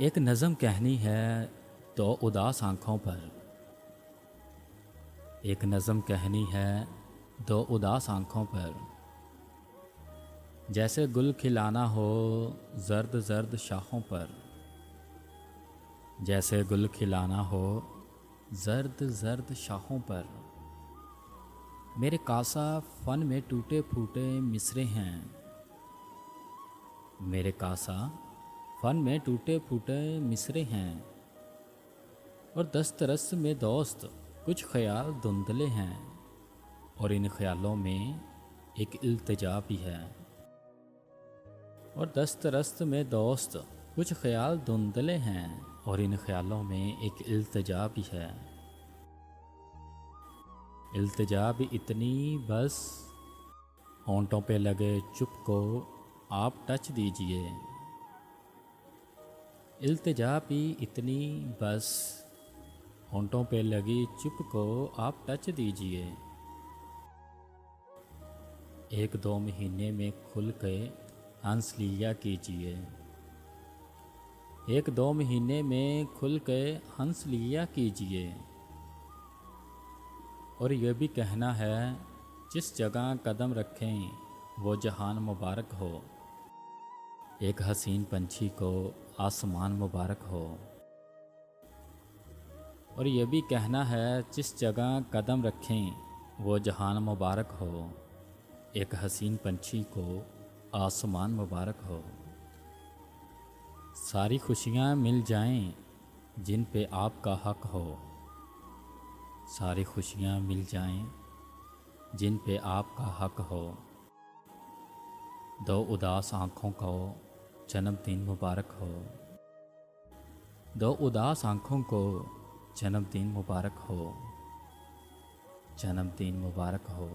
एक नज़म कहनी है तो उदास आँखों पर। एक नज़म कहनी है दो उदास आँखों पर। जैसे गुल खिलाना हो ज़र्द ज़र्द शाखों पर। जैसे गुल खिलाना हो ज़र्द ज़र्द शाखों पर। मेरे कासा फ़न में टूटे फूटे मिसरे हैं। मेरे कासा फ़न में टूटे फूटे मिसरे हैं। और दस्त रस में दोस्त कुछ ख्याल धुंधले हैं। और इन ख्यालों में एक इल्तिजा भी है। और दस्त रस्त में दोस्त कुछ ख्याल धुंधले हैं। और इन ख्यालों में एक इल्तिजा भी है। इल्तिजा भी इतनी बस होंठों पे लगे चुप को आप टच दीजिए। इल्तिजा भी इतनी बस होंठों पे लगी चुप को आप टच दीजिए। एक दो महीने में खुल के हंस लिया कीजिए। एक दो महीने में खुल के हंस लिया कीजिए। और ये भी कहना है जिस जगह कदम रखें वो जहान मुबारक हो। एक हसीन पंछी को आसमान मुबारक हो। और ये भी कहना है जिस जगह कदम रखें वो जहान मुबारक हो। एक हसीन पंछी को आसमान मुबारक हो। सारी खुशियाँ मिल जाएं जिन पे आपका हक हो। सारी खुशियाँ मिल जाएं जिन पे आपका हक हो। दो उदास आँखों को जन्मदिन मुबारक हो। दो उदास आँखों को जन्मदिन मुबारक हो। जन्मदिन मुबारक हो।